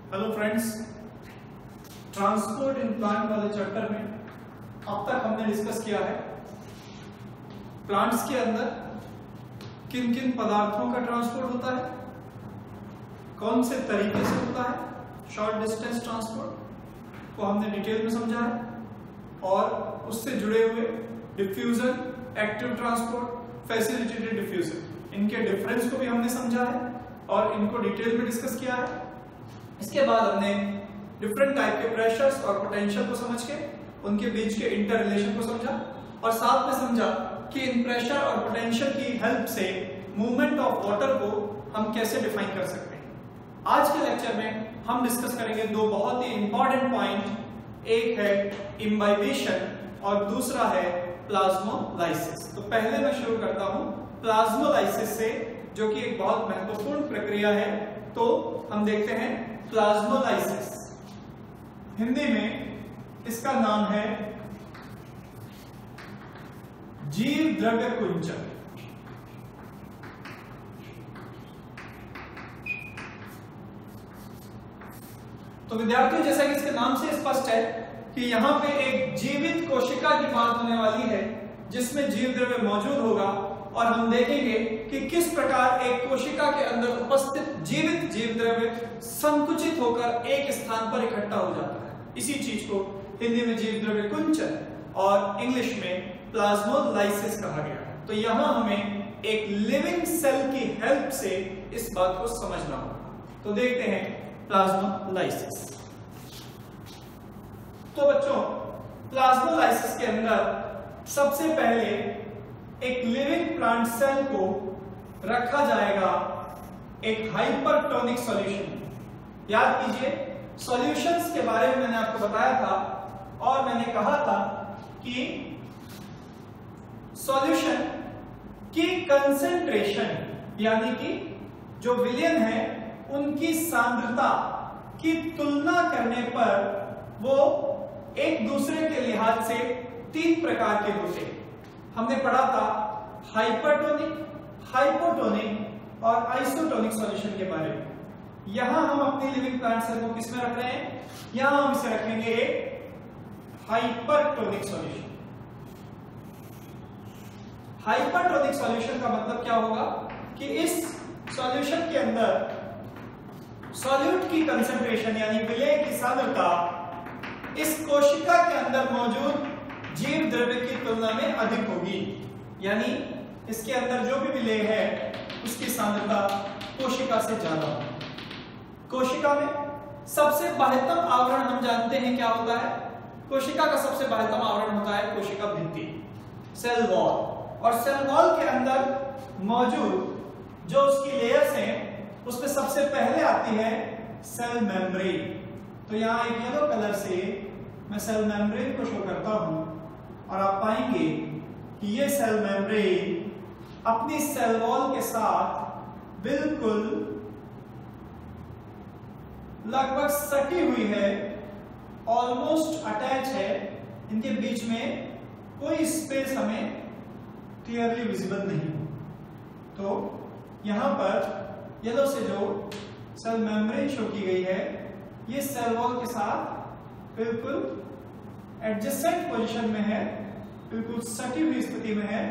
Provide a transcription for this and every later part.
Hello friends, transport in plant वाले chapter में अब तक हमने डिस्कस किया है प्लांट्स के अंदर किन किन पदार्थों का ट्रांसपोर्ट होता है, कौन से तरीके से होता है। शॉर्ट डिस्टेंस ट्रांसपोर्ट को हमने डिटेल में समझा है और उससे जुड़े हुए diffusion, active transport, facilitated diffusion, इनके डिफरेंस को भी हमने समझा है और इनको डिटेल में डिस्कस किया है। इसके बाद हमने डिफरेंट टाइप के प्रेशर्स और पोटेंशियल को समझ के उनके बीच के इंटर रिलेशन को समझा और साथ में समझा कि इन प्रेशर और पोटेंशियल की हेल्प से मूवमेंट ऑफ वाटर को हम कैसे डिफाइन कर सकते हैं। आज के लेक्चर में हम डिस्कस करेंगे दो बहुत ही इंपॉर्टेंट पॉइंट, एक है इम्बाइबेशन और दूसरा है प्लाज्मोलाइसिस। तो पहले मैं शुरू करता हूं प्लाज्मोलाइसिस से, जो कि एक बहुत महत्वपूर्ण प्रक्रिया है। तो हम देखते हैं प्लाज्मोलाइसिस, हिंदी में इसका नाम है जीव द्रव्य कुंचन। तो विद्यार्थियों, जैसा कि इसके नाम से स्पष्ट है कि यहां पे एक जीवित कोशिका की बात होने वाली है जिसमें जीव द्रव्य मौजूद होगा और हम देखेंगे कि किस प्रकार एक कोशिका के अंदर उपस्थित जीवित जीव द्रव्य संकुचित होकर एक स्थान पर इकट्ठा हो जाता है। इसी चीज को हिंदी में जीव द्रव्य कुंचन और इंग्लिश में प्लाज्मोलाइसिस कहा गया है। तो यहां हमें एक लिविंग सेल की हेल्प से इस बात को समझना होगा। तो देखते हैं प्लाज्मोलाइसिस। तो बच्चों, प्लाज्मोलाइसिस के अंदर सबसे पहले एक लिविंग प्लांट सेल को रखा जाएगा एक हाइपरटोनिक सॉल्यूशन। याद कीजिए, सॉल्यूशंस के बारे में मैंने आपको बताया था और मैंने कहा था कि सॉल्यूशन की कंसेंट्रेशन यानी कि जो विलयन है उनकी सांद्रता की तुलना करने पर वो एक दूसरे के लिहाज से तीन प्रकार के होते हैं। हमने पढ़ा था हाइपरटोनिक, हाइपोटोनिक और आइसोटोनिक सॉल्यूशन के बारे में। यहां हम अपनी लिविंग प्लांट सेल को किसमें रख रहे हैं? यहां हम इसे रखेंगे एक हाइपरटोनिक सॉल्यूशन। हाइपरटोनिक सॉल्यूशन का मतलब क्या होगा कि इस सॉल्यूशन के अंदर सॉल्यूट की कंसंट्रेशन यानी विलय की सांद्रता इस कोशिका के अंदर मौजूद जीव द्रव्य की तुलना में अधिक होगी। यानी इसके अंदर जो भी विलय है उसकी सांद्रता कोशिका से ज्यादा होगी। कोशिका में सबसे बाह्यतम आवरण हम जानते हैं क्या होता है। कोशिका का सबसे बाह्यतम आवरण होता है कोशिका भित्ति, सेल वॉल। और सेल वॉल के अंदर मौजूद जो उसकी लेयर्स हैं उसमें सबसे पहले आती है सेल मेम्ब्रेन। तो यहां एक येलो कलर से मैं सेल मेम्ब्रेन को शो करता हूं और आप पाएंगे कि ये सेल मेम्ब्रेन अपनी सेल वॉल के साथ बिल्कुल लगभग सटी हुई है, ऑलमोस्ट अटैच है। इनके बीच में कोई स्पेस हमें क्लियरली विजिबल नहीं हो। तो यहां पर येलो से जो सेल मेम्ब्रेन शो की गई है ये सेल वॉल के साथ बिल्कुल एडजेसेंट पोजीशन में है, बिल्कुल सटी हुई स्थिति में है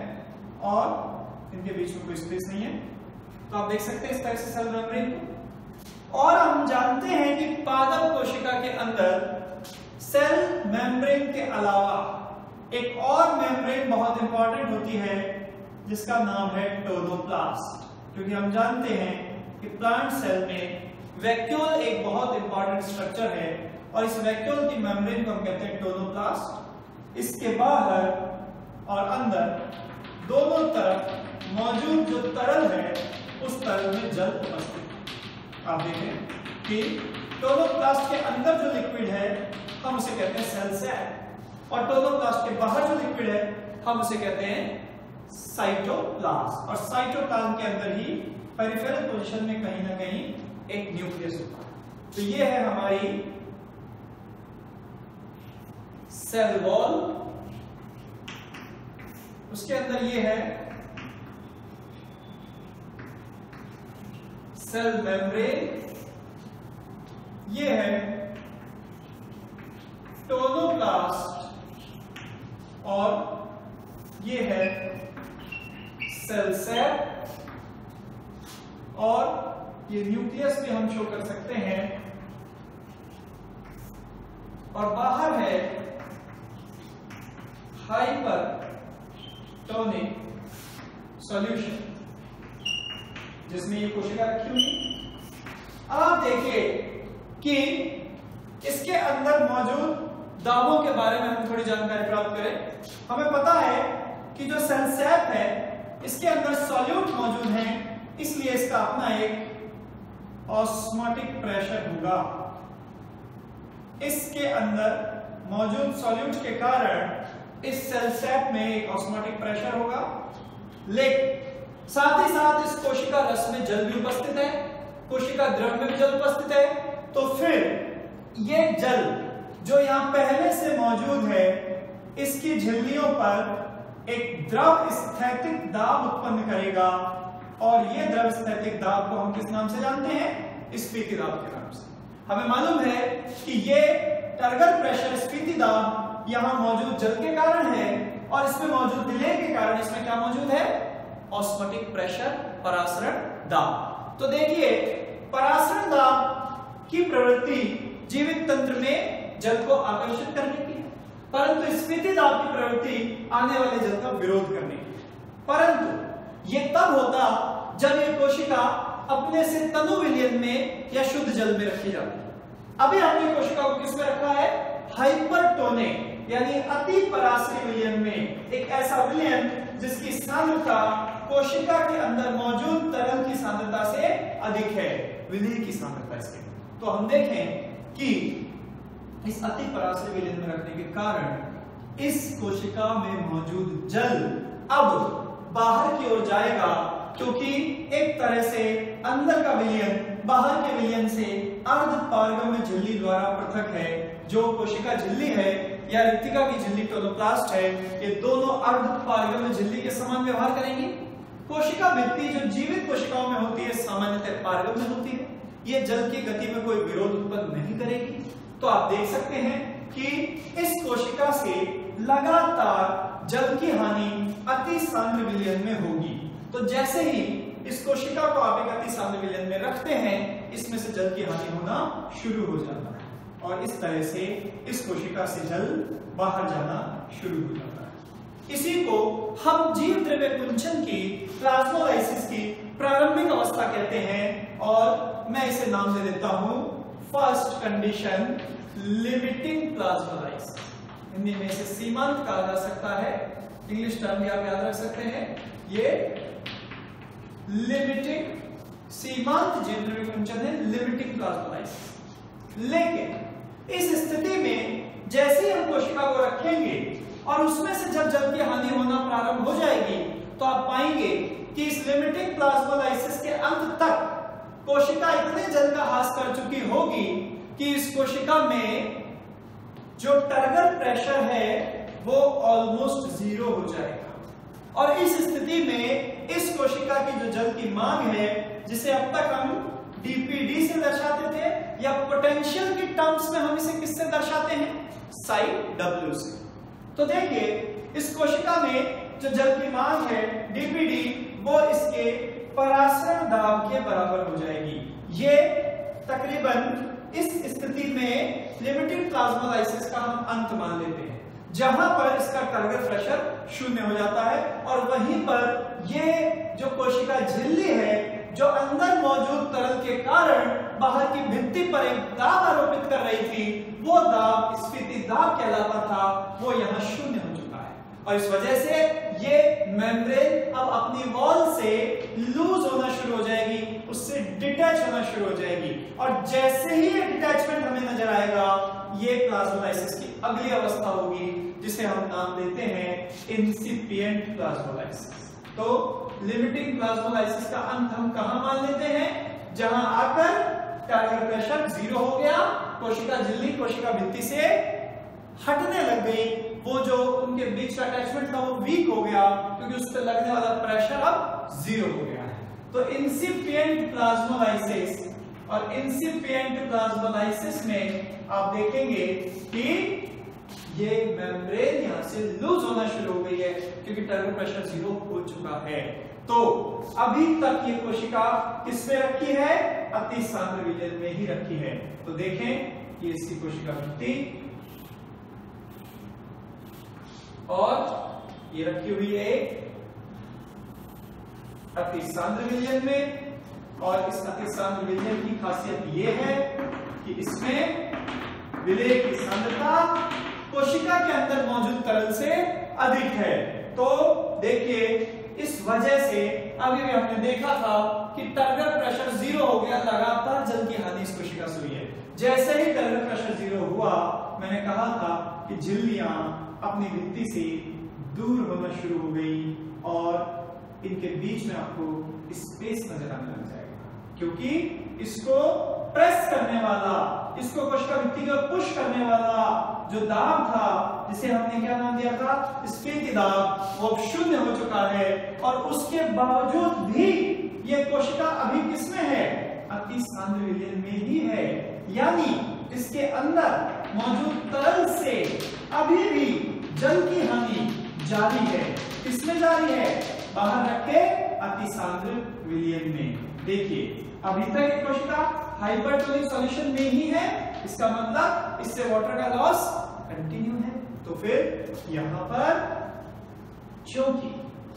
और इनके बीच में कोई स्पेस नहीं है। तो आप देख सकते हैं इस तरह से सेल मेम्ब्रेन को। और हम जानते हैं कि पादप कोशिका के अंदर सेल मेम्ब्रेन के अलावा एक और मेम्ब्रेन बहुत इंपॉर्टेंट होती है जिसका नाम है टोनोप्लास्ट। क्योंकि हम जानते हैं कि प्लांट सेल में वैक्यूल एक बहुत इंपॉर्टेंट स्ट्रक्चर है और इस वैक्यूल की मेम्ब्रेन को हम कहते हैं टोनोप्लास्ट। इसके बाहर और अंदर दोनों तरफ मौजूद जो तरल है उस तरल में जल उपस्थित है। आप देखें कि टोनोप्लास्ट के अंदर जो लिक्विड है हम उसे कहते हैं सेल सैक और टोनोप्लास्ट के बाहर जो लिक्विड है हम उसे कहते हैं साइटोप्लाज्म। और साइटोप्लाज्म के अंदर ही पेरिफेरल पोजीशन में कहीं ना कहीं एक न्यूक्लियस होता है। तो ये है हमारी सेल वॉल, उसके अंदर ये है सेल मेम्ब्रेन, ये और बाहर है हाइपरटोनिक सॉल्यूशन जिसमें ये कोशिका रखी हुई। अब आप देखिए कि इसके अंदर मौजूद दावों के बारे में हम थोड़ी जानकारी प्राप्त करें। हमें पता है कि जो सेल सैप है इसके अंदर सॉल्यूट मौजूद है, इसलिए इसका अपना एक ऑस्मोटिक प्रेशर होगा। इसके अंदर मौजूद सॉल्यूट के कारण इस सेल सैप में एक ऑस्मोटिक प्रेशर होगा, लेकिन साथ ही साथ इस कोशिका रस में जल भी उपस्थित है, कोशिका द्रव में भी जल उपस्थित है। तो फिर ये जल जो यहां पहले से मौजूद है इसकी झिल्लियों पर एक द्रव स्थैतिक दाब उत्पन्न करेगा, और ये द्रव स्थैतिक दाब को हम किस नाम से जानते हैं? स्फीति दाब के नाम से। हमें मालूम है कि ये टर्गर प्रेशर स्फीति दाब यहां मौजूद जल के कारण है, और इसमें मौजूद विलय के कारण इसमें क्या मौजूद है? ऑस्मोटिक प्रेशर, परासरण दाब। तो देखिए परासरण दाब की प्रवृत्ति जीवित तंत्र में जल को आकर्षित करने की, परंतु स्फीति दाब की प्रवृत्ति आने वाले जल का विरोध करने की। परंतु ये तब होता जब ये कोशिका अपने से तनु विलयन में या शुद्ध जल में रखी जाती है। अभी हमने कोशिका को किस में रखा है? हाइपरटोनिक यानी अति पराश्रय विलयन में, एक ऐसा विलयन जिसकी सांद्रता कोशिका के अंदर मौजूद तरल की सांद्रता से अधिक है, विलय की सांद्रता इसके। तो हम देखें कि इस अति पराश्रय विलयन में रखने के कारण इस कोशिका में मौजूद जल अब बाहर की ओर जाएगा, क्योंकि एक तरह से अंदर का विलयन बाहर के विलयन से अर्ध पारगम्य झिल्ली द्वारा पृथक है। जो कोशिका झिल्ली है या रिक्तिका की झिल्ली टोलोप्लास्ट है, ये दोनों अर्ध पारगम्य झिल्ली के समान व्यवहार करेंगी। कोशिका भित्ति जो जीवित कोशिकाओं में होती है सामान्यतः पारगम्य होती है, ये जल की गति में कोई विरोध उत्पन्न नहीं करेगी। तो आप देख सकते हैं कि इस कोशिका से लगातार जल की हानि अति सांद्र विलयन में होगी। तो जैसे ही इस कोशिका को आप एक अति सांद्र विलयन में रखते हैं, इसमें से जल की हानि होना शुरू हो जाता है, और इस तरह से इस कोशिका से जल बाहर जाना शुरू हो जाता है। इसी को हम जीव द्रव्य कुंचन की प्लाज्मोलाइसिस की प्रारंभिक अवस्था कहते हैं, और मैं इसे नाम दे देता हूं first condition limiting plasmolysis. Hindi में इसे सीमांत कहा जा सकता है, इंग्लिश टर्म भी आप याद रख सकते हैं, ये लिमिटिंग सीमांत जीव द्रव्य कुंचन है, लिमिटिंग प्लाज्मोलाइसिस। लेकिन इस स्थिति में जैसे ही हम कोशिका को रखेंगे और उसमें से जब जल की हानि होना प्रारंभ हो जाएगी, तो आप पाएंगे कि इस लिमिटिंग प्लाज्मोलाइसिस के अंत तक कोशिका इतने जल का ह्रास कर चुकी होगी कि इस कोशिका में जो टर्गर प्रेशर है वो ऑलमोस्ट जीरो हो जाएगा। और इस स्थिति में इस कोशिका की जो जल की मांग है, जिसे अब तक हम डीपीडी से दर्शाते थे, या पोटेंशियल की टर्म्स में हम इसे किससे दर्शाते हैं? साई डब्ल्यू से। तो देखिए इस कोशिका में जो जल की मांग है डीपीडी, वो इसके परासरण दाब के बराबर हो जाएगी। ये तकरीबन इस स्थिति में लिमिटिंग प्लाज्मोलाइसिस का हम अंत मान लेते हैं, जहां पर इसका टारगेट प्रेशर शून्य हो जाता है, और वहीं पर ये जो कोशिका झिल्ली है जो अंदर मौजूद तरल के कारण बाहर की भित्ति पर एक दाब आरोपित कर रही थी, वो दाब स्फीति दाब कहलाता था, वो यहाँ शून्य हो चुका है। और इस वजह से ये मेम्ब्रेन अब अपनी वॉल से लूज होना शुरू हो जाएगी, उससे डिटैच होना शुरू हो जाएगी, और जैसे ही ये डिटैचमेंट हमें नजर आएगा, ये प्लाज्मोलाइसिस की अगली अवस्था होगी, जिसे हम नाम देते हैं इंसिपिएंट प्लाज्मोलाइसिस। तो लिमिटिंग प्लाज्मोलाइसिस का अंत हम कहां मान लेते हैं? जहां आकर टारगेट प्रेशर जीरो हो गया, कोशिका झिल्ली कोशिका भित्ति से हटने लग गई, वो जो उनके बीच का अटैचमेंट था वो वीक हो गया, क्योंकि उस पर लगने वाला प्रेशर अब जीरो हो गया है। तो इंसिपिएंट प्लाज्मोलाइसिस, और इंसिपिएंट प्लाज्मोलाइसिस में आप देखेंगे कि ये मेम्ब्रेन यहां से लूज होना शुरू हो गई है, क्योंकि टारगेट प्रेशर जीरो हो चुका है। तो अभी तक ये कोशिका किसमें रखी है? अति सांद्र विलयन में ही रखी है। तो देखें कि इसकी कोशिका भित्ति और ये रखी हुई है एक अति सांद्र विलयन में, और इस अति सांद्र विलयन की खासियत ये है कि इसमें विलय की सांद्रता कोशिका के अंदर मौजूद तरल से अधिक है। तो देखिए, इस वजह से अभी भी हमने देखा था कि टर्गर प्रेशर 0 हो गया, लगातार जल की हानि इस कोशिका से हुई है। जैसे ही टर्गर प्रेशर 0 हुआ, मैंने कहा था कि झिल्लियां अपनी भित्ति से दूर होना शुरू हो गई और इनके बीच में आपको स्पेस नजर आने लग जाएगा, क्योंकि इसको प्रेस करने वाला, इसको कोशिका भित्ति को पुश करने वाला जो दाब था, जिसे हमने क्या नाम दिया था, स्फीति दाब, वो अब शून्य हो चुका है। और उसके बावजूद भी ये कोशिका अभी किसमें है, अति सांद्र विलयन में ही है, यानी इसके अंदर मौजूद तरल से अभी भी जल की हानि जारी है। किसमें जारी है, बाहर रखे अति सांद्र विलयन में। देखिए, अभी तक कोशिका हाइपरटोनिक सॉल्यूशन में ही है, इसका मतलब इससे वाटर का लॉस कंटिन्यू है। तो फिर यहां पर क्योंकि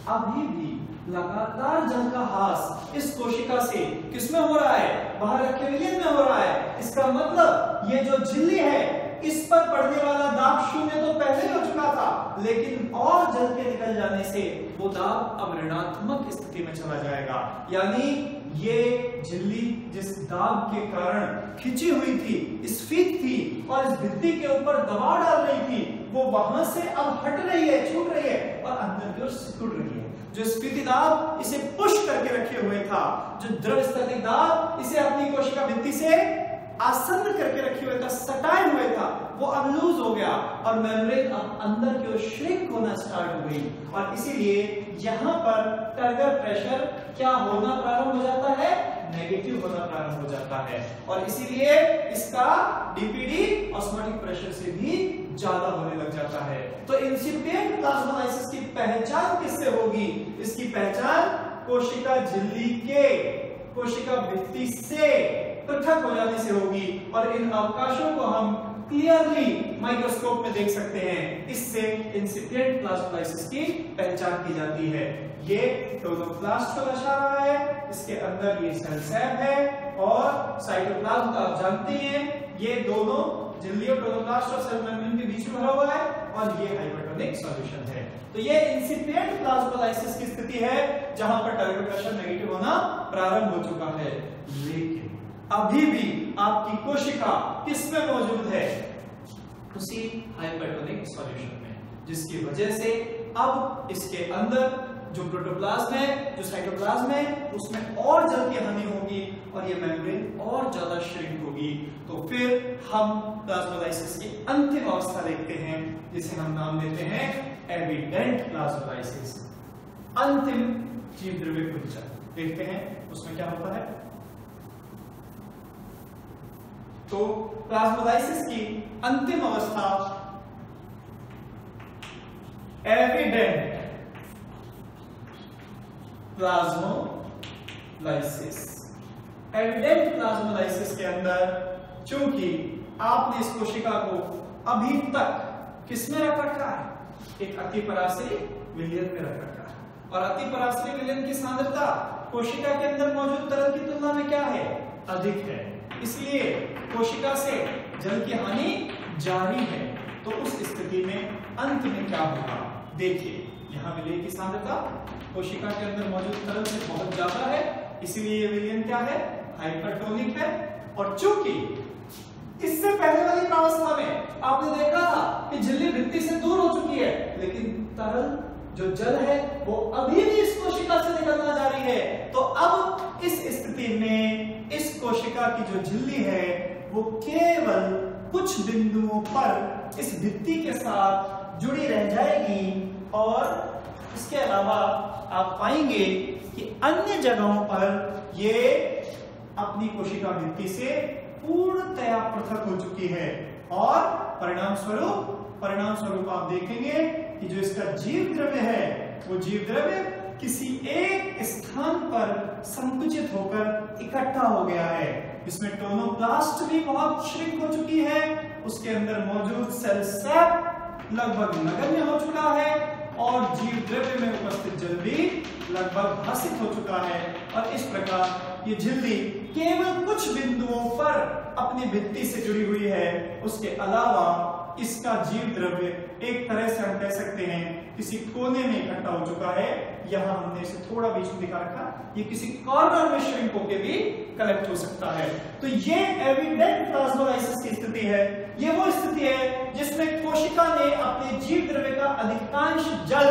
अभी भी लगातार जल का ह्रास इस कोशिका से किसमें हो रहा है, बाहर रखे विलयन में हो रहा है, इसका मतलब ये जो झिल्ली है इस पर पड़ने वाला दाब शून्य तो पहले ही हो चुका था, लेकिन और जल के निकल जाने से वो दाब अब ऋणात्मक स्थिति में चला जाएगा। यानी ये झिल्ली जिस दाब के कारण खिंची हुई थी, स्फीत थी और इस भित्ति के ऊपर दबाव डाल रही थी, वो वहां से अब हट रही है, छूट रही है और अंदर की ओर सिकुड़ रही है। जो स्फीति दाब इसे पुश करके रखे हुए था, जो द्रव स्थैतिक दाब इसे अपनी कोशिका भित्ति से आसन्न करके रखे हुए था, सटाए हुए था, वो अब लूज हो गया और मेम्ब्रेन अब अंदर की ओर श्रिंक होना स्टार्ट हो गई। और इसीलिए यहाँ पर टर्गर प्रेशर क्या होना प्रारंभ हो जाता है, नेगेटिव होना प्रारंभ हो जाता है। और इसीलिए इसका डीपीडी ऑस्मोटिक प्रेशर से भी ज्यादा होने लग जाता है। तो इंसिपिएंट प्लाज्मोलाइसिस की पहचान किससे होगी, इसकी पहचान कोशिका झिल्ली के कोशिका भित्ति से पृथक हो जाने से होगी। और इन अवकाशों को हम क्लियरली माइक्रोस्कोप में देख सकते हैं। इससे इंसिपिएंट प्लाज्मोलाइसिस की पहचान की जाती है। ये क्लोरोप्लास्ट को दर्शा रहा है, इसके अंदर ये सेल सैप है और साइटोप्लाज्म का आप जानते हैं, ये दोनों झिल्ली और क्लोरोप्लास्ट और सेल मेम्ब्रेन के बीच में भरा हुआ है और ये हाइपरटोनिक सॉल्यूशन है। तो ये इंसिपिएंट प्लाज्मोलाइसिस की स्थिति है जहां पर टर्गर प्रेशर नेगेटिव होना प्रारंभ हो चुका है। लेकिन अभी भी आपकी कोशिका किसमें मौजूद है, उसी हाइपरटोनिक सॉल्यूशन में, जिसकी वजह से अब इसके अंदर जो प्रोटोप्लाज्म है, जो साइटोप्लाज्म है, उसमें और जल की हानि होगी और ये मेम्ब्रेन और ज्यादा श्रिंक होगी। तो फिर हम प्लाज्मोलाइसिस की अंतिम अवस्था देखते हैं, जिसे हम नाम देते हैं एविडेंट प्लाज्मोलाइसिस, अंतिम जीव द्रव्य कुंचन। देखते हैं उसमें क्या होता है। तो प्लाज्मोलाइसिस की अंतिम अवस्था एविडेंट प्लाज्मोलाइसिस। एविडेंट प्लाज्मोलाइसिस के अंदर चूंकि आपने इस कोशिका को अभी तक किसमें रख रखा है, एक अतिपराश्रयी विलयन में रख रखा है। और अतिपराश्रयी विलयन की सांद्रता कोशिका के अंदर मौजूद तरल की तुलना में क्या है, अधिक है। इसलिए कोशिका से जल की हानि जारी है। तो उस स्थिति में अंत में क्या होगा, देखिए यहां विलय की सांद्रता कोशिका के अंदर मौजूद तरल से बहुत ज्यादा है, इसीलिए ये विलयन क्या है, हाइपरटोनिक है। और चूंकि इससे पहले वाली अवस्था में आपने देखा था कि झिल्ली भित्ति से दूर हो चुकी है, लेकिन तरल जो जल है वो अभी भी इस कोशिका से निकलना जारी है। तो अब इस स्थिति में इस कोशिका की जो झिल्ली है वो केवल कुछ बिंदुओं पर इस भित्ति के साथ जुड़ी रह जाएगी और इसके अलावा आप पाएंगे कि अन्य जगहों पर ये अपनी कोशिका भित्ति से पूर्णतया पृथक हो चुकी है। और परिणाम स्वरूप आप देखेंगे कि जो इसका जीव द्रव्य है वो जीव द्रव्य किसी एक स्थान पर संकुचित होकर इकट्ठा हो गया है। इसमें टोनोप्लास्ट भी बहुत श्रिंक हो चुकी है, उसके अंदर मौजूद सेल सैप लगभग नगण्य हो चुका है और जीव द्रव्य में उपस्थित जल भी लगभग भासित हो चुका है और इस प्रकार ये झिल्ली केवल कुछ बिंदुओं पर अपनी भित्ति से जुड़ी हुई है, उसके अलावा इसका जीव द्रव्य एक तरह से हम कह सकते हैं किसी कोने में इकट्ठा हो चुका है। यहां हमने इसे थोड़ा बीच में दिखा रखा, ये किसी कॉर्नर में श्रिंक होकर भी कलेक्ट हो सकता है। तो ये एविडेंट प्लाज्मोलाइसिस की स्थिति है। ये वो स्थिति है जिसमें कोशिका ने अपने जीव द्रव्य का अधिकांश जल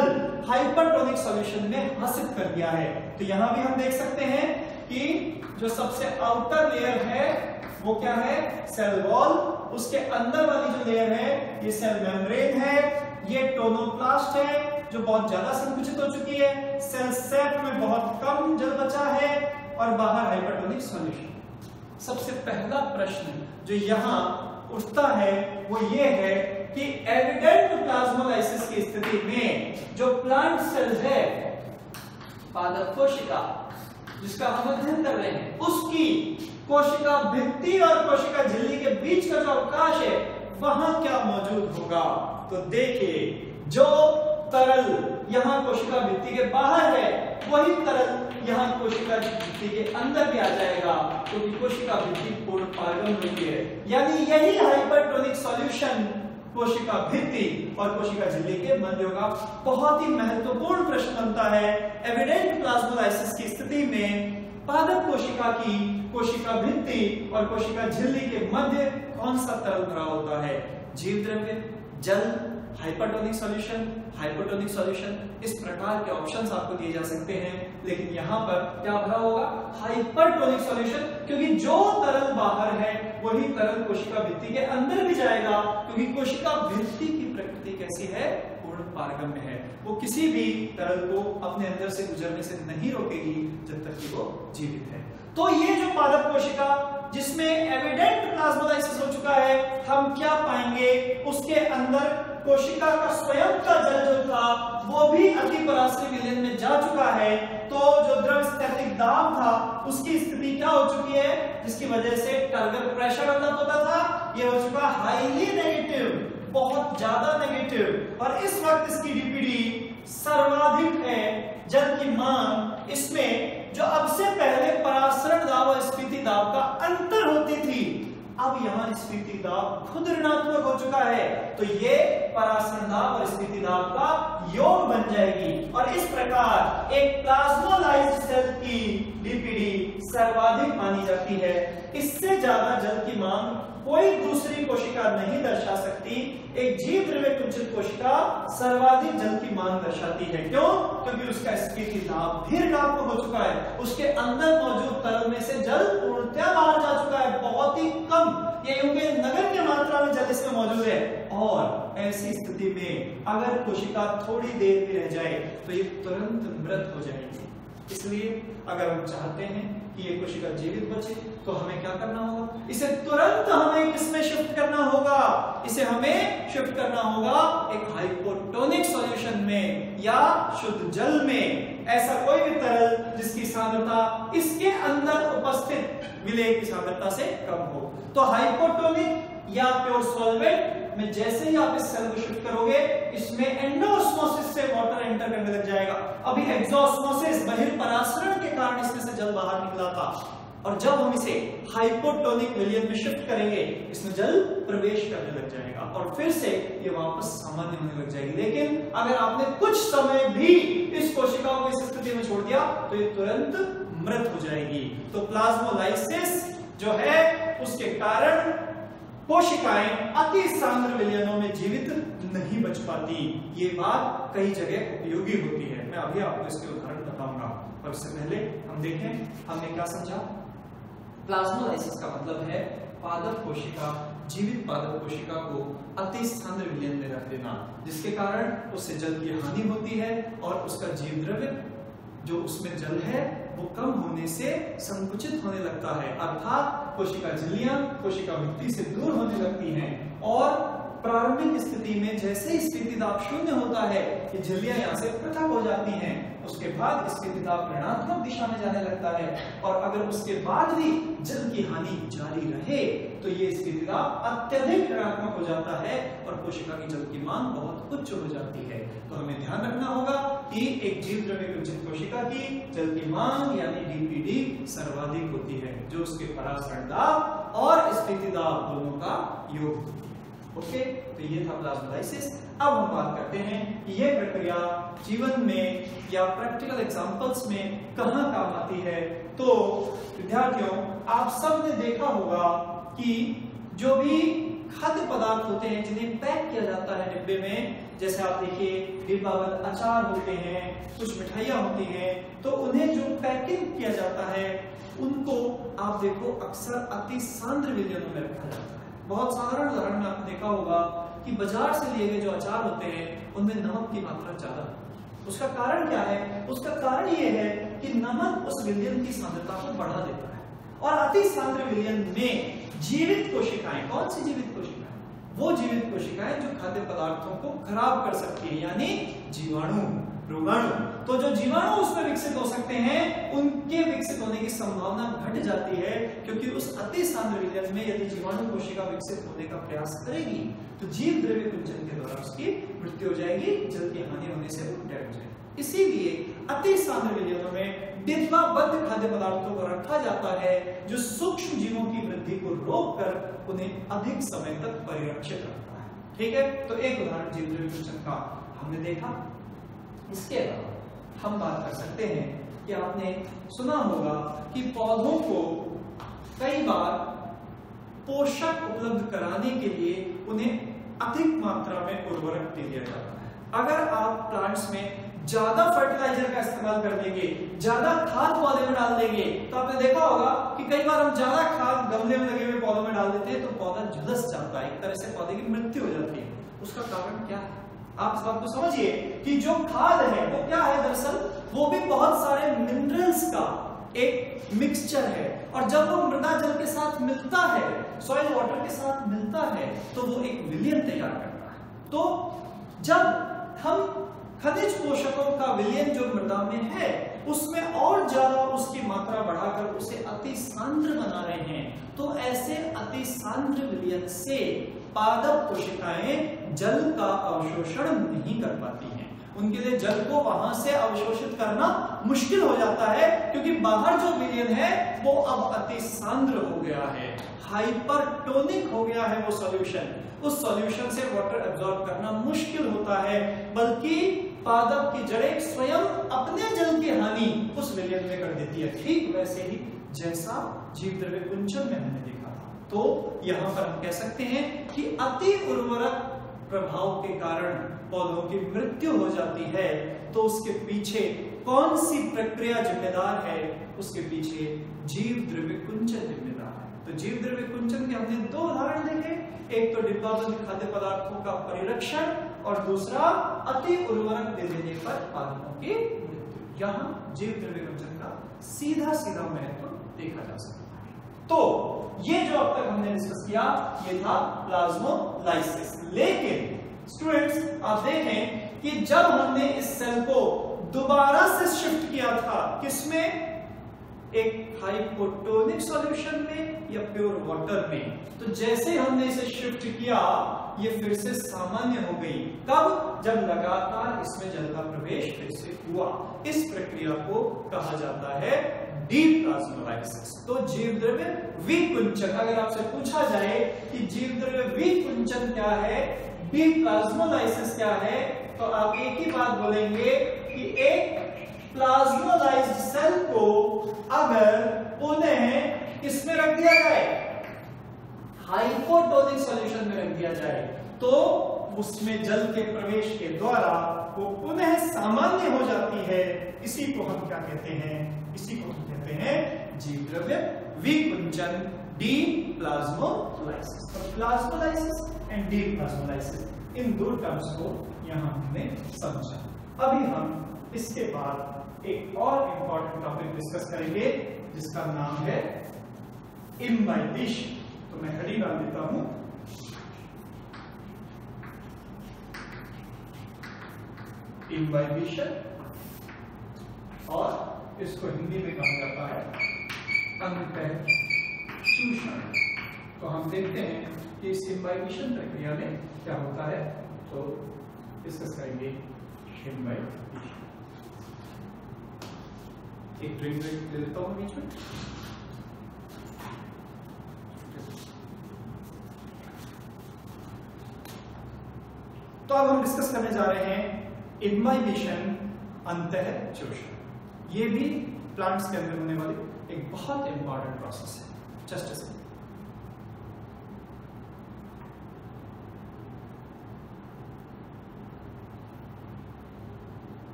हाइपरटोनिक सॉल्यूशन में भासित कर दिया है। तो यहां भी हम देख सकते हैं कि जो सबसे आउटर लेयर है वो क्या है, सेल वॉल, उसके अंदर वाली जो लेयर है ये सेल मेम्ब्रेन है, ये टोनोप्लास्ट है जो बहुत ज्यादा संकुचित हो चुकी है, सेल सेप में बहुत कम जल बचा है और बाहर हाइपरटोनिक सॉल्यूशन। सबसे पहला प्रश्न जो यहां उठता है वो ये है कि एविडेंट प्लाज्मोलाइसिस की स्थिति में जो प्लांट सेल है, पादप कोशिका जिसका हम अध्ययन कर रहे हैं, उसकी कोशिका भित्ति और कोशिका झिल्ली के बीच का जो अवकाश है वहां क्या मौजूद होगा। तो देखिए, जो तरल यहां कोशिका भित्ति के बाहर है वही तरल यहां कोशिका भित्ति के अंदर भी आ जाएगा, क्योंकि कोशिका भित्ति पूर्ण पारगम होती है। यानी यही हाइपरटोनिक सॉल्यूशन कोशिका भित्ति और कोशिका झिल्ली के मध्य होगा। बहुत ही महत्वपूर्ण प्रश्न बनता है, एविडेंट प्लाज्मोलाइसिस की स्थिति में पादप कोशिका की कोशिका भित्ति और कोशिका झिल्ली के मध्य कौन सा तरल भरा होता है, जीव द्रव्य, जल, हाइपरटोनिक सॉल्यूशन, हाइपोटोनिक सॉल्यूशन। इस प्रकार के ऑप्शंस आपको दिए जा सकते हैं, लेकिन यहां पर क्या भरा होगा, हाइपरटोनिक सॉल्यूशन, क्योंकि जो तरल बाहर है वही तरल कोशिका भित्ति के अंदर भी जाएगा, क्योंकि कोशिका भित्ति की प्रकृति कैसी है, पूर्ण पारगम्य है। वो किसी भी तरल को अपने अंदर से गुजरने से नहीं रोकेगी जब तक कि वो जीवित है। तो ये जो पादप कोशिका जिसमें एविडेंट प्लाज्मोलाइसिस हो चुका है, हम क्या पाएंगे, उसके अंदर कोशिका का स्वयं का जल जो था वो भी अति पराश्रय विलयन में जा चुका है। तो जो द्रवस्थैतिक दाब था उसकी स्थिति क्या हो चुकी है, जिसकी वजह से टर्गर प्रेशर डेवलप होता था, ये हो चुका हाईली नेगेटिव, बहुत ज्यादा नेगेटिव। और इस वक्त इसकी डीपीडी सर्वाधिक है, जल की मांग इसमें जो अब से पहले परासरण दाब और स्फीति दाब का अंतर होती थी, अब यहां स्फीति दाब खुद ऋणात्मक हो चुका है, तो ये परासरण दाब और स्फीति दाब का योग बन जाएगी। और इस प्रकार एक प्लाज्मोलाइज्ड सेल की डीपीडी सर्वाधिक मानी जाती है। इससे ज्यादा जल की मांग कोई दूसरी कोशिका नहीं दर्शा सकती। एक जीव द्रव्य कुंचित कोशिका सर्वाधिक जल की मांग दर्शाती है। क्यों? क्योंकि उसका स्फीति दाब भी ऋणात्मक हो चुका है, उसके अंदर मौजूद तरल में से जल पूर्णतः बाहर जा चुका है, बहुत ही कम, ये यूं नगण्य मात्रा में जल इसमें मौजूद है। और ऐसी स्थिति में अगर कोशिका थोड़ी देर भी रह जाए तो ये तुरंत मृत हो जाएगी। इसलिए अगर हम चाहते हैं कि ये कोशिका जीवित बचे तो हमें क्या करना होगा, इसे तुरंत हमें किसमें शिफ्ट करना होगा, इसे हमें शिफ्ट करना होगा एक हाइपोटोनिक सॉल्यूशन में या शुद्ध जल में। ऐसा कोई भी तरल जिसकी सांद्रता इसके अंदर उपस्थित विलेय की सांद्रता से कम हो। तो हाइपोटोनिक या प्योर सॉल्वेंट में जैसे ही आप इस सेल को शिफ्ट करोगे, इसमें एंडोस्मोसिस से वाटर एंटर करने लग जाएगा। अभी एक्सोस्मोसिस बहिर्परासरण के कारण इसमें से जल बाहर निकला था, और जब हम इसे हाइपोटोनिक विलयन में शिफ्ट करेंगे, इसमें जल प्रवेश करने लग जाएगा और फिर से ये वापस सामान्य होने लग जाएगी। लेकिन अगर आपने कुछ समय भी इस कोशिका को इस स्थिति में छोड़ दिया तो ये तुरंत मृत हो जाएगी। तो प्लाज्मोलाइसिस जो है उसके कारण कोशिकाएं अति सांद्र विलयनों में जीवित नहीं बच पाती। ये बात कई जगह उपयोगी होती है, मैं अभी आपको इसके उदाहरण बताऊंगा। पर इससे पहले हम देखें हमने क्या समझा। प्लाज्मोलाइसिस का मतलब है पादप कोशिका, जीवित पादप कोशिका को अति सांद्र विलयन में रख देना, जिसके कारण उससे जल की हानि होती है और उसका जीव द्रव्य जो उसमें जल है वो कम होने से संकुचित होने लगता है, अर्थात कोशिका झिल्लियां कोशिका भित्ति से दूर होने लगती हैं। और प्रारंभिक स्थिति में जैसे ही स्फीति दाब शून्य होता है, ये झिल्लियां यहाँ से पृथक हो जाती हैं। उसके बाद स्फीति दाब ऋणात्मक दिशा में जाने लगता है, और अगर उसके बाद भी जल की हानि जारी रहे तो ये स्थितिदा अत्यधिक ऋणात्मक हो जाता है और कोशिका की जल की मांग बहुत उच्च हो जाती है। तो हमें ध्यान रखना होगा कि एक जीव द्रव्य कुंचित कोशिका की जल की मांग यानी डीपीडी सर्वाधिक होती है, जो उसके परासरण दाब और स्थिति दाब दोनों का योग होती है। ओके, तो ये था प्लाज्मोलाइसिस। अब हम बात करते हैं कि यह प्रक्रिया जीवन में या प्रैक्टिकल एग्जांपल्स में कहां काम आती है। तो विद्यार्थियों, आप सब ने देखा होगा कि जो भी खाद्य पदार्थ होते हैं जिन्हें पैक किया जाता है डिब्बे में, जैसे आप देखिए डिब्बाबंद अचार होते हैं, कुछ मिठाइयां होती हैं, तो उन्हें जो पैकिंग किया जाता है उनको आप देखो अक्सर अति सांद्र विलयनों में रखा जाता है। बहुत साधारण उदाहरण में आपने देखा होगा कि बाजार से लिए गए जो अचार होते हैं उनमें नमक की मात्रा ज्यादा। उसका कारण क्या है? उसका कारण ये है कि नमक उस विलयन की सांद्रता को बढ़ा देता है और अति सांद्र विलयन में जीवित कोशिकाएं, कौन सी जीवित कोशिकाएं? वो जीवित कोशिकाएं जो खाद्य पदार्थों को खराब कर सकती है, यानी जीवाणु, रोगाणु। तो जो जीवाणु उसमें विकसित हो सकते हैं उनके विकसित होने की संभावना घट जाती है, क्योंकि उस अति सांद्र विलयन में यदि जीवाणु कोशिका विकसित होने का प्रयास करेगी तो जीव द्रव्य कुंचन के द्वारा उसकी मृत्यु हो जाएगी, जल की हानि होने से वो डेड हो जाएगी। इसीलिए अति सांद्र विलयनों में डिब्बाबंद खाद्य पदार्थों को रखा जाता है जो सूक्ष्म जीवों की वृद्धि को रोककर उन्हें अधिक समय तक परिरक्षित रखता है। ठीक है, तो एक उदाहरण जीव द्रव्य कुंचन का हमने देखा। इसके अलावा हम बात कर सकते हैं कि आपने सुना होगा कि पौधों को कई बार पोषक उपलब्ध कराने के लिए उन्हें अधिक मात्रा में उर्वरक दे दिया जाता है। अगर आप प्लांट्स में ज्यादा फर्टिलाइजर का इस्तेमाल कर देंगे, ज्यादा खाद पौधे में डाल देंगे, तो आपने देखा होगा कि कई बार हम ज्यादा खाद गमले में लगे हुए पौधों में डाल देते हैं तो पौधा झुलस जाता है, एक तरह से पौधे की मृत्यु हो जाती है। उसका कारण क्या है? आप इस बात को समझिए कि जो खाद है वो क्या है, दरअसल वो भी बहुत सारे मिनरल्स का एक मिक्सचर है, और जब वो मृदा जल के साथ मिलता है, सॉइल वाटर के साथ मिलता है, तो वो एक विलयन तैयार करता है। तो जब हम खनिज पोषकों का विलयन जो मृदा में है उसमें और ज्यादा उसकी मात्रा बढ़ाकर उसे अति सांद्र बना रहे हैं, तो ऐसे अति सांद्र विलयन से पादप कोशिकाएं जल का अवशोषण नहीं कर पाती हैं। उनके लिए जल को वहां से अवशोषित करना मुश्किल हो जाता है, क्योंकि बाहर जो विलयन है वो अब अति सांद्र हो गया है, हाइपरटोनिक हो गया है वो सॉल्यूशन। उस सॉल्यूशन से वाटर एब्जॉर्ब करना मुश्किल होता है, बल्कि पादप की जड़ें स्वयं अपने जल की हानि उस विलयन में कर देती है। ठीक वैसे ही जैसा जीव द्रव्य कुंचन में हमने देखा था। तो यहां पर हम कह सकते हैं कि अति उर्वरक प्रभाव के कारण पौधों की मृत्यु हो जाती है, तो उसके पीछे कौन सी प्रक्रिया जिम्मेदार है? उसके पीछे जीव द्रव्य कुंचन जिम्मेदार है। तो जीव द्रव्य कुंचन के हमने दो उदाहरण देखे, एक तो डिब्बाबंद खाद्य पदार्थों का परिरक्षण और दूसरा अति उर्वरक दे देने पर पादपों की मृत्यु। यहाँ जीव द्रव्य कुंचन का सीधा सीधा महत्व देखा जा सकता है। तो ये जो अब तक हमने डिस्कस किया ये था प्लाज्मोलाइसिस। लेकिन स्टूडेंट्स आप देखें कि जब हमने इस सेल को दोबारा से शिफ्ट किया था, किसमें? एक हाइपोटोनिक सॉल्यूशन में या प्योर वाटर में, तो जैसे हमने इसे शिफ्ट किया ये फिर से सामान्य हो गई। कब? जब लगातार इसमें जल का प्रवेश फिर से हुआ। इस प्रक्रिया को कहा जाता है डीप्लाज्मोलाइसिस। तो जीव द्रव्य विकुंचन, अगर आपसे पूछा जाए कि जीव द्रव्य विकुंचन क्या है, डीप्लाज्मोलाइसिस क्या है, तो आप एक ही बात बोलेंगे कि एक प्लाज्मोलाइज्ड सेल को अगर पुनः इसमें रख दिया जाए, हाइपोटोनिक सॉल्यूशन में रख दिया जाए, तो उसमें जल के प्रवेश के द्वारा वो पुनः सामान्य हो जाती है। इसी को हम क्या कहते हैं? इसी को हम कहते हैं जीव द्रव्य विकुंचन, डीप्लाज्मोलाइसिस। तो प्लाज्मोलाइसिस एंड डीप्लाज्मोलाइसिस, इन दो टर्म्स को यहां हमने समझा। अभी हम इसके बाद एक और इंपॉर्टेंट टॉपिक डिस्कस करेंगे जिसका नाम है इम्बाइबिशन। तो मैं हेडिंग डाल देता हूं, इम्बाइबिशन, और इसको हिंदी में कहा जाता है अंतःचूषण। तो हम देखते हैं कि इस इम्बाइबिशन प्रक्रिया में क्या होता है, तो डिस्कस करेंगे इम्बाइबिशन। एक ड्रिंक ब्रेक ले लेता हूं बीच में। तो अब हम डिस्कस करने जा रहे हैं इम्बाइबिशन अंतःचोषण। ये भी प्लांट्स के अंदर होने वाली एक बहुत इंपॉर्टेंट प्रोसेस है। Just a second.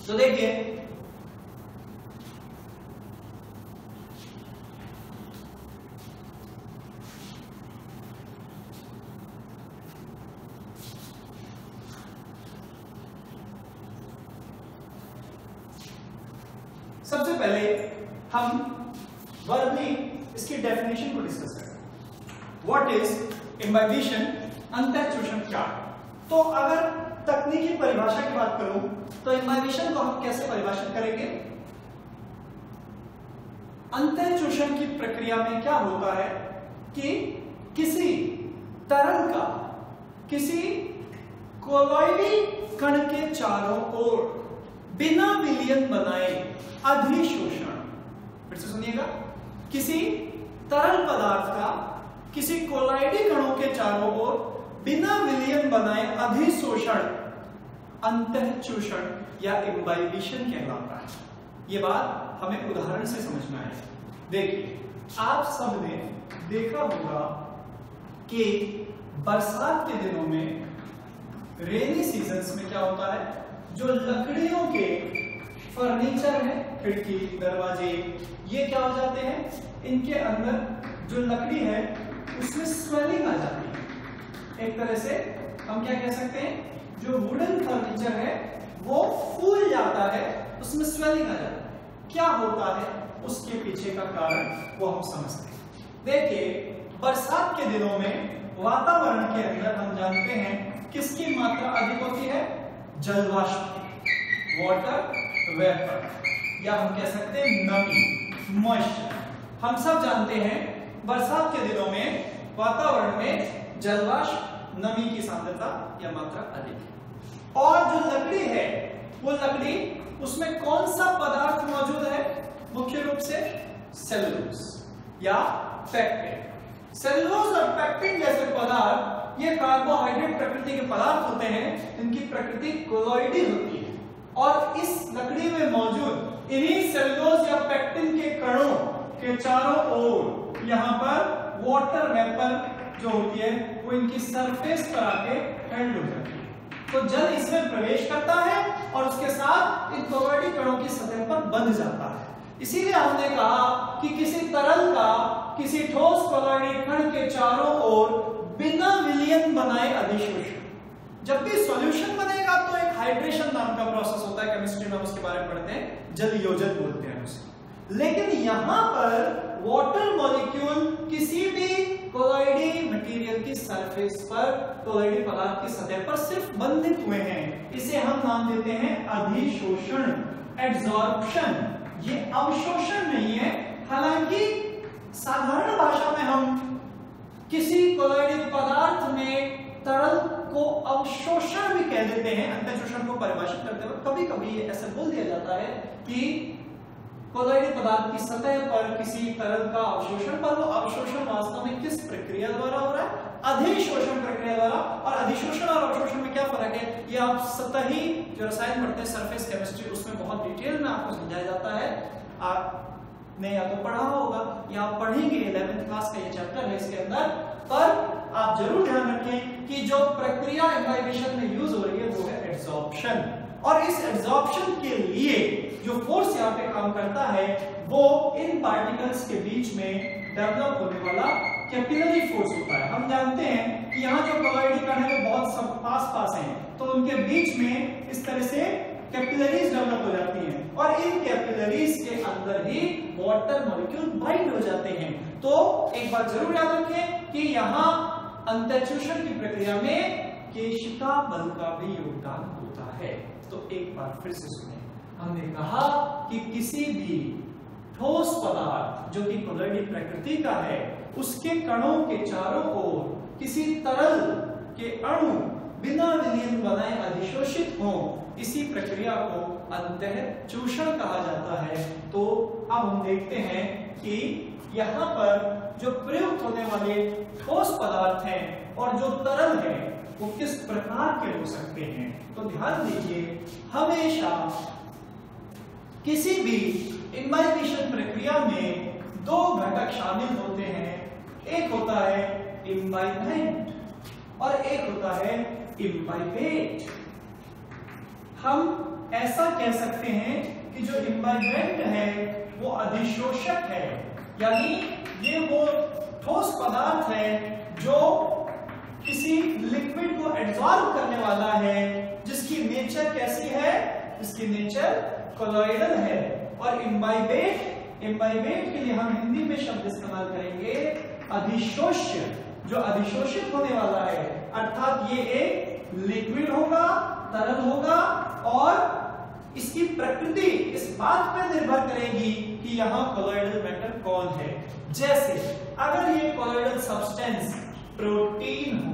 तो देखिए सबसे पहले हम वर्बली इसकी डेफिनेशन को डिस्कस करें। व्हाट इज इम्बाइबिशन, अंतःचोषण क्या? तो अगर तकनीकी परिभाषा की बात करूं तो इम्बाइबिशन को हम कैसे परिभाषित करेंगे? अंतःचोषण की प्रक्रिया में क्या होता है कि किसी तरल का किसी कोलॉइडी कण के चारों ओर बिना विलयन बनाए अधिशोषण, फिर से सुनिएगा, किसी तरल पदार्थ का किसी कोलॉइडी कणों के चारों ओर बिना विलयन बनाए अधिशोषण अंतःचोषण या इम्बाइबिशन कहलाता है। यह बात हमें उदाहरण से समझना है। देखिए, आप सबने देखा होगा कि बरसात के दिनों में, रेनी सीजन्स में क्या होता है, जो लकड़ियों के फर्नीचर है, खिड़की, दरवाजे, ये क्या हो जाते हैं, इनके अंदर जो लकड़ी है उसमें स्वेलिंग आ जाती है। एक तरह से हम क्या कह सकते हैं, जो वुडन फर्नीचर है वो फूल जाता है, उसमें स्वेलिंग आ जाता है। क्या होता है उसके पीछे का कारण वो हम समझते हैं। देखिए, बरसात के दिनों में वातावरण के अंदर हम जानते हैं किसकी मात्रा अधिक होती है, जलवाष्प, वाटर वेपर, या हम कह सकते हैं नमी, मॉइस्चर। हम सब जानते हैं बरसात के दिनों में वातावरण में जलवाष्प, नमी की सांद्रता या मात्रा अधिक है। और जो लकड़ी है वो लकड़ी, उसमें कौन सा पदार्थ मौजूद है, मुख्य रूप से सेलुलोज या पेक्टिन। सेलुलोज और पेक्टिन जैसे पदार्थ ये कार्बोहाइड्रेट प्रकृति के पदार्थ होते हैं, इनकी प्रकृति कोलॉइडी होती है। और इस लकड़ी में मौजूद इन्हीं सेलुलोज या पेक्टिन के कणों के चारों ओर यहाँ पर वाटर वेपर जो होती है वो इनकी सरफेस पर आके हेल्ड हो जाती है। तो जल इसमें प्रवेश करता है और उसके साथ इन कोलॉइडी कणों की सतह पर बंध जाता है। इसीलिए हमने कहा कि किसी तरल का किसी ठोस कोलॉइडी कण के चारों ओर बिना विलयन बनाए अधिशोषण। जब भी सॉल्यूशन बनेगा तो एक हाइड्रेशन नाम का प्रोसेस होता है, केमिस्ट्री में उसके बारे में पढ़ते हैं, जल योजन बोलते हैं उसे। लेकिन यहां पर वाटर मॉलिक्यूल किसी भी कोलॉइडी मटेरियल की सरफेस पर, कोलॉइडी पदार्थ की सतह पर सिर्फ बंधित हुए हैं। इसे हम नाम देते हैं अधिशोषण, एड्सॉर्प्शन। ये अवशोषण नहीं है। हालांकि साधारण भाषा में हम किसी कोलॉइडी पदार्थ में तरल को अवशोषण भी कह देते हैं। अंतःचोषण को परिभाषित करते हुए कभी कभी ऐसा बोल दिया जाता है कि कोलॉइडी पदार्थ की सतह पर किसी तरल का अवशोषण, पर वो अवशोषण वास्तव में किस प्रक्रिया द्वारा हो रहा है, अधिशोषण प्रक्रिया द्वारा। और अधिशोषण और अवशोषण में क्या फर्क है, ये आप सतही जो रसायन पढ़ते हैं, सरफेस केमिस्ट्री, उसमें बहुत डिटेल में आपको समझाया जाता है। आपने या तो पढ़ा होगा या आप पढ़ेंगे, 11th क्लास का ये चैप्टर है इसके अंदर। पर आप जरूर ध्यान रखें कि जो प्रक्रिया इम्बाइबिशन में यूज हो रही है वो है एड्सॉर्प्शन। और इस एड्सॉर्प्शन के लिए जो फोर्स यहाँ पे काम करता है वो इन पार्टिकल्स के बीच में डेवलप होने वाला कैपिलरी फोर्स होता है। हम जानते हैं कि यहाँ जो कोलॉइडी कण है वो बहुत सब पास हैं, तो उनके बीच में इस तरह से कैपिलरीज डेवलप हो जाती हैं और इन कैपिलरीज के अंदर ही वाटर मॉलिक्यूल बाइंड हो जाते हैं। तो एक बात जरूर याद रखें कि यहाँ अंतःचोषण की प्रक्रिया में केशिका बल का भी योगदान होता है। तो एक बार फिर से सुने, हमने कहा कि किसी भी ठोस पदार्थ जो कि कोलॉइडल प्रकृति का है, उसके कणों के चारों ओर किसी तरल के अणु बिना विलयन बनाए अधिशोषित हो, इसी प्रक्रिया को अंतःचूषण कहा जाता है। तो अब हम देखते हैं कि यहाँ पर जो प्रयुक्त होने वाले ठोस पदार्थ हैं और जो तरल है वो किस प्रकार के हो सकते हैं। तो ध्यान दीजिए, हमेशा किसी भी इम्बाइबेशन प्रक्रिया में दो घटक शामिल होते हैं। एक होता है इम्बाइबेंट और एक होता है इम्बाइबेट। हम ऐसा कह सकते हैं कि जो इम्बाइबेंट है वो अधिशोषक है, यानी ये वो ठोस पदार्थ है जो किसी लिक्विड को एब्जॉर्ब करने वाला है, जिसकी नेचर कैसी है, जिसकी नेचर कोलॉइडल है। और इम्बाइबेट के लिए हम हिंदी में शब्द इस्तेमाल करेंगे अधिशोष्य, जो अधिशोषित होने वाला है, अर्थात ये एक लिक्विड होगा, तरल होगा और इसकी प्रकृति इस बात पर निर्भर करेगी कि यहां कोलॉइडल मैटर कौन है। जैसे अगर ये कोलॉइडल सब्सटेंस प्रोटीन हो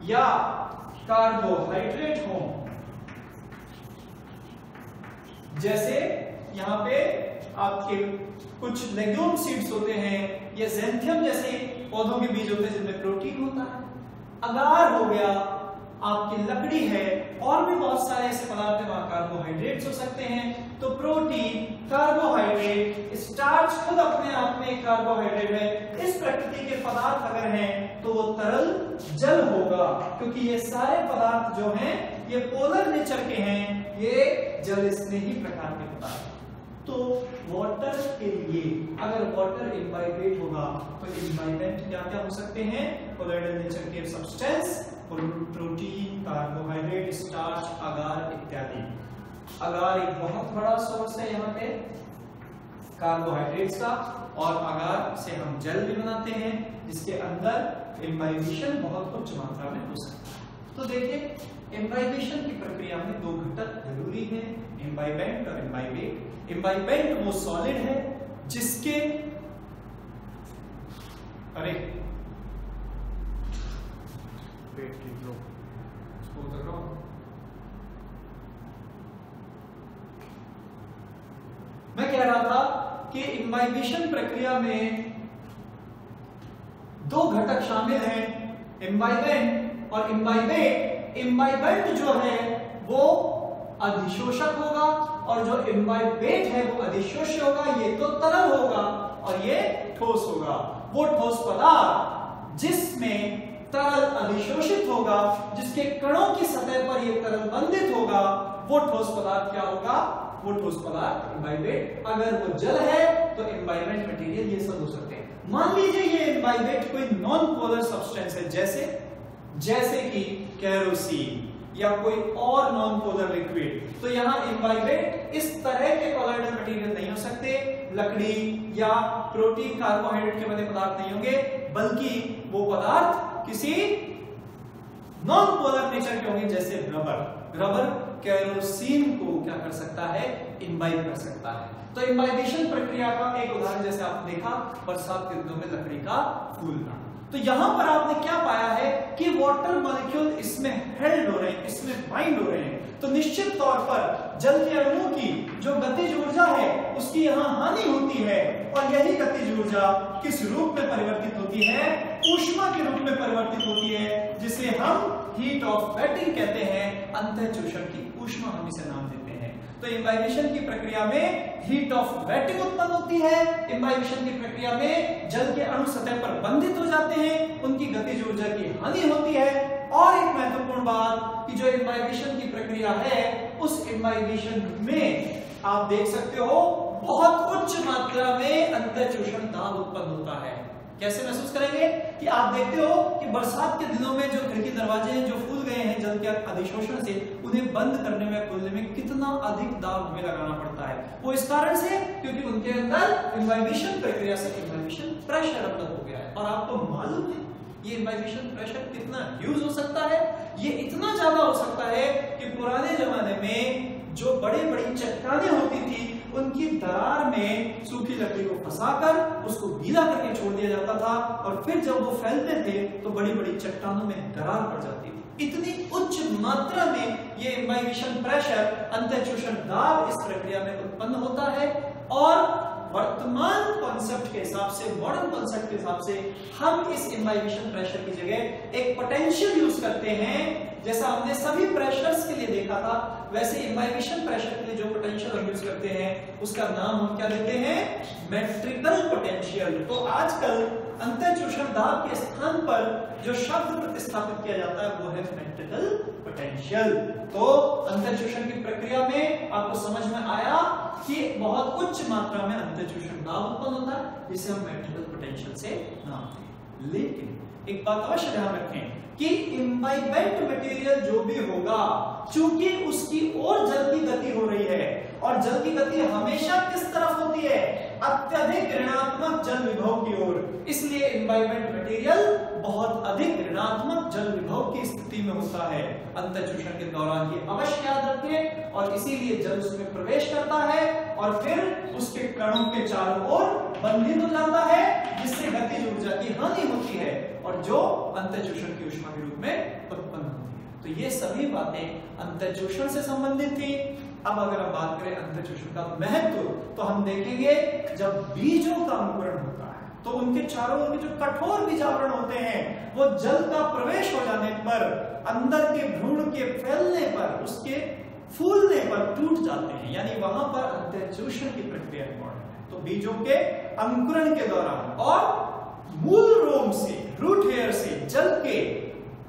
या कार्बोहाइड्रेट हो, जैसे यहां पे आपके कुछ लेग्यूम सीड्स होते हैं या ज़ेंथियम जैसे पौधों के बीज होते हैं जिनमें प्रोटीन होता है। अगार हो गया, आपकी लकड़ी है, और भी बहुत सारे ऐसे पदार्थ हैं, वहां कार्बोहाइड्रेट्स हो सकते हैं। तो प्रोटीन, कार्बोहाइड्रेट, स्टार्च खुद अपने आप में एक कार्बोहाइड्रेट है। इस प्रकृति के पदार्थ अगर हैं तो वो तरल जल होगा, क्योंकि ये सारे पदार्थ जो हैं ये पोलर नेचर के हैं, ये जल स्नेही प्रकार के पदार्थ। तो वाटर के लिए अगर वाटर इम्बाइबेट होगा तो इम्बाइबेंट क्या क्या हो सकते हैं, कोलॉइडल नेचर के सब्सटेंस, प्रोटीन, कार्बोहाइड्रेट, स्टार्च, अगार इत्यादि। अगार एक बहुत बड़ा सोर्स है यहाँ पे कार्बोहाइड्रेट्स का, और अगार से हम जल भी बनाते हैं जिसके अंदर इम्बाइबेशन बहुत उच्च मात्रा में हो सकता है। तो देखिए, इम्बाइबेशन की प्रक्रिया में दो घटक जरूरी हैं, इम्बाइबेंट और इम्बाइबेट। इम्बाइबेंट वो सॉलिड है जिसके मैं कह रहा था कि इम्बाइबेशन प्रक्रिया में दो घटक शामिल हैं, इम्बाइबेंट और इम्बाइबेट। इम्बाइबेंट जो है वो अधिशोषक होगा और जो इम्बाइबेट है वो अधिशोष्य होगा। ये तो तरल होगा और ये ठोस होगा। वो ठोस पदार्थ जिसमें तरल अधिशोषित होगा, जिसके कणों की सतह पर ये तरल बंधित होगा, वो ठोस पदार्थ क्या होगा, वो ठोस पदार्थ इम्बाइबेट। अगर वो जल है तो इम्बाइबेंट मटेरियल ये सब हो सकते हैं। मान लीजिए ये इम्बाइबेट कोई नॉन पोलर सब्सटेंस है, जैसे कि केरोसिन या कोई और नॉन पोलर लिक्विड, तो यहां इम्बाइबेट इस तरह के कोलॉइडल मटेरियल नहीं हो सकते, लकड़ी या प्रोटीन, कार्बोहाइड्रेट के बने पदार्थ नहीं होंगे, बल्कि वो पदार्थ किसी नॉन पोलर नेचर के होंगे, जैसे रबर केरोसिन को क्या कर सकता है, इम्बाइब कर सकता है। तो इम्बाइबेशन प्रक्रिया का एक उदाहरण जैसे आपने देखा बरसात के दिनों में लकड़ी का फूलना। तो यहां पर आपने क्या पाया है कि वाटर मॉलिक्यूल इसमें हेल्ड हो रहे हैं, इसमें बाइंड हो रहे हैं। तो निश्चित तौर पर जल के अणुओं की जो गतिज ऊर्जा है उसकी यहां हानि होती है, और यही गतिज ऊर्जा किस रूप में परिवर्तित होती है, ऊष्मा के रूप में परिवर्तित होती है, जिसे हम हीट ऑफ वेटिंग कहते हैं। अंतःचूषण की ऊष्मा हम इसे नाम देते हैं। तो इम्बाइबेशन की प्रक्रिया में हीट ऑफ वेटिंग उत्पन्न होती है। इम्बाइबेशन की प्रक्रिया में जल के अणु सतह पर बंधित हो जाते हैं, उनकी गतिज ऊर्जा की हानि होती है। और एक महत्वपूर्ण बात कि जो इम्बाइबेशन की प्रक्रिया है, उस इम्बाइबेशन में आप देख सकते हो बहुत उच्च मात्रा में अंतःचूषण दाब उत्पन्न होता है। कैसे महसूस करेंगे कि आप देखते हो कि बरसात के दिनों में जो खिड़की दरवाजे हैं जो फूल गए हैं जल के अधिशोषण से, उन्हें बंद करने में खोलने में कितना अधिक दाब हमें लगाना पड़ता है। वो इस कारण से क्योंकि उनके अंदर इम्बाइबेशन प्रक्रिया से इम्बाइबेशन प्रेशर डेवलप हो गया है। और आपको मालूम है ये इम्बाइबेशन प्रेशर कितना ह्यूज हो सकता है। ये इतना ज्यादा हो सकता है कि पुराने जमाने में जो बड़ी बड़ी चट्टानें होती थी उनकी दरार में सूखी लकड़ी को फंसाकर उसको गीला करके छोड़ दिया जाता था और फिर जब वो फैलते थे तो बड़ी बड़ी चट्टानों में दरार पड़ जाती थी। इतनी उच्च मात्रा में ये इम्बाइबिशन प्रेशर, अंतःशोषण दाब इस प्रक्रिया में उत्पन्न होता है और वर्तमान कॉन्सेप्ट के हिसाब से, मॉडर्न कॉन्सेप्ट के हिसाब से हम इस इम्बाइबिशन प्रेशर की जगह एक पोटेंशियल यूज करते हैं। जैसा हमने सभी प्रेशर्स के लिए देखा था वैसे इम्बाइबिशन प्रेशर के लिए जो पोटेंशियल हम यूज करते हैं उसका नाम हम क्या देते हैं? Metrical potential. तो आजकल अंतःशोषण दाब के स्थान पर जो शब्द प्रतिस्थापित किया जाता है वो है मेट्रिकल पोटेंशियल। तो अंतःशोषण की प्रक्रिया में आपको समझ में आया कि बहुत उच्च मात्रा में अंतःशोषण दाब उत्पन्न होता है जिसे हम मेट्रिकल पोटेंशियल से नापते हैं। लेकिन एक बात अवश्य ध्यान रखें कि इम्बाइबेंट मटेरियल जो भी होगा, चूंकि उसकी और जल की गति हो रही है और जल की गति हमेशा किस तरफ होती है? अत्यधिक ऋणात्मक जल विभव की ओर। इसलिए इम्बाइबेंट मटेरियल बहुत अधिक ऋणात्मक जल विभव की स्थिति में होता है अंतःशोषण के दौरान। ये अवश्य याद रखें और इसीलिए जल उसमें प्रवेश करता है और फिर उसके कणों के चारों ओर बंधित हो जाता है जिससे गतिज ऊर्जा की हानि होती है और जो अंतःशोषण की ऊष्मा के रूप में उत्पन्न होती है। तो ये सभी बातें अंतःशोषण से संबंधित थी। अब अगर हम बात करें अंतःशोषण का महत्व तो हम देखेंगे जब बीजों का अंकुरण होता है तो उनके चारों ओर के जो कठोर बीजावरण होते हैं वो जल का प्रवेश हो जाने पर, अंदर के भ्रूण के फैलने पर, उसके फूलने पर टूट जाते हैं, यानी वहां पर अंतःशोषण की प्रक्रिया इंपॉर्टेंट है। तो बीजों के अंकुरण के दौरान और मूल रोम से, रूट हेयर से जल के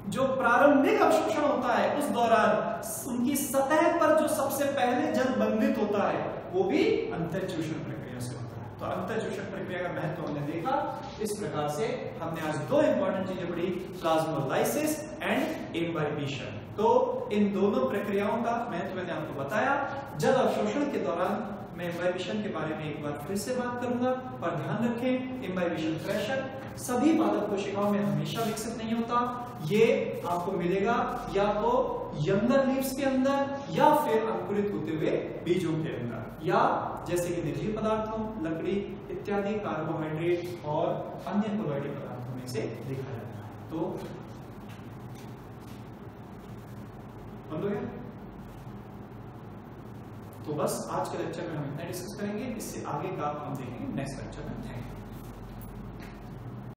जो प्रारंभिक अवशोषण होता है उस दौरान उनकी सतह पर जो सबसे पहले जल बंधित होता है वो भी अंतःशोषण प्रक्रिया से होता है। तो अंतःशोषण प्रक्रिया का महत्व हमने देखा। इस प्रकार से हमने आज दो इंपॉर्टेंट चीजें पढ़ी, प्लाज्मोलाइसिस एंड इम्बाइबिशन। तो इन दोनों प्रक्रियाओं का महत्व मैंने आपको बताया। जल अवशोषण के दौरान मैं इम्बाइबिशन के बारे में एक बार फिर से बात करूंगा और ध्यान रखें इम्बाइबिशन प्रेशर सभी पादप कोशिकाओं में हमेशा विकसित नहीं होता। ये आपको मिलेगा या तो यंगर लीव्स के अंदर या फिर अंकुरित होते हुए बीजों के अंदर या जैसे कि निर्जीव पदार्थों, लकड़ी इत्यादि कार्बोहाइड्रेट और अन्य कोलोइडल पदार्थों में से देखा जाता है। तो बंद हो गया? तो बस आज के लेक्चर में हम इतना डिस्कस करेंगे, इससे आगे का हम देखेंगे नेक्स्ट लेक्चर में। Thank you.